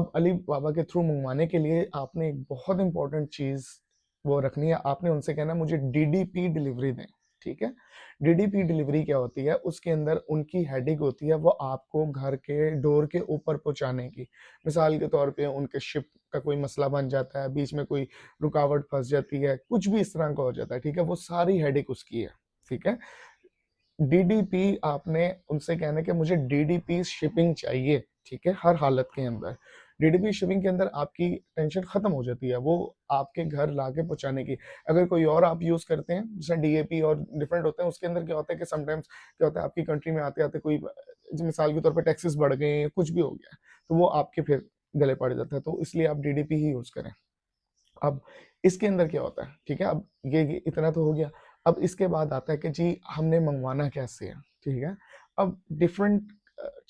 अब अली बाबा के थ्रू मंगवाने के लिए आपने एक बहुत इंपॉर्टेंट चीज वो रखनी है, आपने उनसे कहना मुझे डीडीपी डिलीवरी दें, ठीक है। डीडीपी डिलीवरी क्या होती है, उसके अंदर उनकी हेडिंग होती है वो आपको घर के डोर के ऊपर पहुंचाने की। मिसाल के तौर पे उनके शिप का कोई मसला बन जाता है, बीच में कोई रुकावट फंस जाती है, कुछ भी इस तरह का हो जाता है, ठीक है, वो सारी हेडिंग उसकी है, ठीक है। डीडीपी आपने उनसे कहना है कि मुझे डीडीपी शिपिंग चाहिए, ठीक है, हर हालत के अंदर। डीडीपी शिपिंग के अंदर आपकी टेंशन खत्म हो जाती है, वो आपके घर लाके पहुंचाने की। अगर कोई और आप यूज करते हैं जैसे डीएपी और डिफरेंट होते हैं, उसके अंदर क्या होता है कि समटाइम्स क्या होता है आपकी कंट्री में आते आते कोई मिसाल के तौर पे टैक्सेस बढ़ गए हैं, कुछ भी हो गया, तो वो आपके फिर गले पड़ जाता है, तो इसलिए आप डीडीपी ही यूज करें। अब इसके अंदर क्या होता है, ठीक है, अब ये इतना तो हो गया। अब इसके बाद आता है कि जी हमने मंगवाना कैसे है, ठीक है। अब डिफरेंट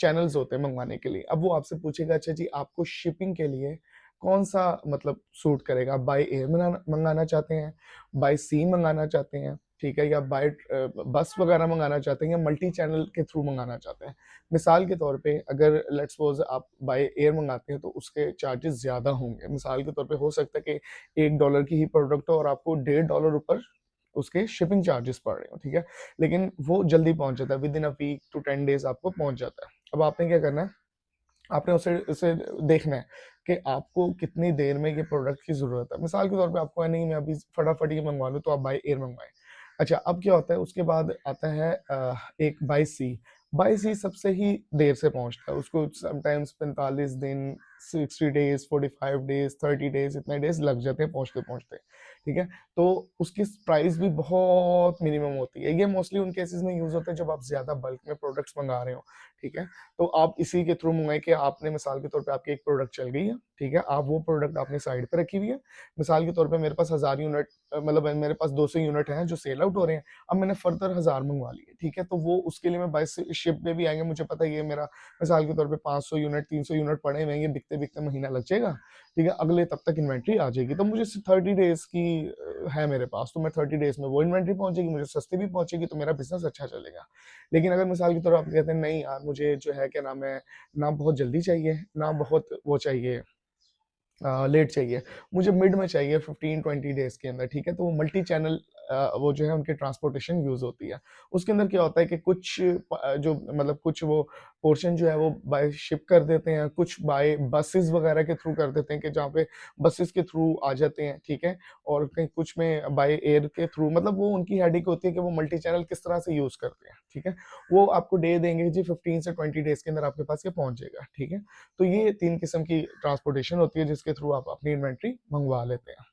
चैनल्स होते हैं मंगवाने के लिए। अब वो आपसे पूछेगा अच्छा जी आपको शिपिंग के लिए कौन सा मतलब सूट करेगा, आप बाय एयर मंगाना चाहते हैं, बाय सी मंगाना चाहते हैं, ठीक है, या बाय बस वगैरह मंगाना चाहते हैं, या मल्टी चैनल के थ्रू मंगाना चाहते हैं। मिसाल के तौर पे अगर लेट्स सपोज आप बाय एयर मंगाते हैं तो उसके चार्जेस ज़्यादा होंगे। मिसाल के तौर पे हो सकता है कि $1 की ही प्रोडक्ट हो और आपको $1.5 ऊपर उसके शिपिंग चार्जेस पड़ रहे हो, ठीक है, लेकिन वो जल्दी पहुंच जाता है, within a week to 10 days आपको पहुंच जाता है। अब आपने क्या करना है, आपने उसे उसे देखना है कि आपको कितनी देर में ये प्रोडक्ट की जरूरत है। मिसाल के तौर पे आपको है नहीं मैं अभी फटाफट ये मंगवा लूँ, तो आप बाय एयर मंगवाएं। अच्छा, अब क्या होता है उसके बाद आता है एक बाय सी। बाय सी सबसे ही देर से पहुंचता है, उसको समटाइम्स 45 दिन, 60 डेज, 45 डेज, 30 डेज, इतने डेज लग जाते हैं पहुंचते पहुंचते, ठीक है। तो उसकी प्राइस भी बहुत मिनिमम होती है। ये मोस्टली उन केसेस में यूज होता है जब आप ज्यादा बल्क में प्रोडक्ट्स मंगा रहे हो, ठीक है। तो आप इसी के थ्रू मंगाए कि आपने मिसाल के तौर पे आपकी एक प्रोडक्ट चल गई है, ठीक है, आप वो प्रोडक्ट आपने साइड पे रखी हुई है। मिसाल के तौर पे मेरे पास 1000 यूनिट, मतलब मेरे पास 200 यूनिट हैं जो सेल आउट हो रहे हैं, अब मैंने फर्दर 1000 मंगवा लिए, ठीक है, तो वो उसके लिए मैं बाय शिप में भी आएंगे, मुझे पता है ये मेरा मिसाल के तौर पे 500 यूनिट, 300 यूनिट पड़े हुए हैं, ये बिकते बिकते महीना लग जाएगा, ठीक है, अगले तब तक इन्वेंट्री आ जाएगी, तो मुझे 30 डेज की है मेरे पास, तो मैं 30 डेज में वो इन्वेंट्री पहुंचेगी, मुझे सस्ती भी पहुंचेगी, तो मेरा बिजनेस अच्छा चलेगा। लेकिन अगर मिसाल की तरह आप कहते हैं नहीं यार मुझे जो है क्या नाम है, ना बहुत जल्दी चाहिए ना बहुत वो चाहिए, लेट चाहिए, मुझे मिड में चाहिए 15-20 डेज के अंदर, ठीक है, तो वो मल्टी चैनल वो जो है उनकी ट्रांसपोर्टेशन यूज होती है। उसके अंदर क्या होता है कि कुछ जो मतलब कुछ वो पोर्शन जो है वो बाय शिप कर देते हैं, कुछ बाय बसेस वगैरह के थ्रू कर देते हैं कि जहाँ पे बसेस के थ्रू आ जाते हैं, ठीक है, और कहीं कुछ में बाय एयर के थ्रू, मतलब वो उनकी हेडिंग होती है कि वो मल्टी चैनल किस तरह से यूज करते हैं, ठीक है। वो आपको डे देंगे जी 15 से 20 डेज के अंदर आपके पास ये पहुंच जाएगा, ठीक है। तो ये 3 किस्म की ट्रांसपोर्टेशन होती है जिसके थ्रू आप अपनी इन्वेंट्री मंगवा लेते हैं।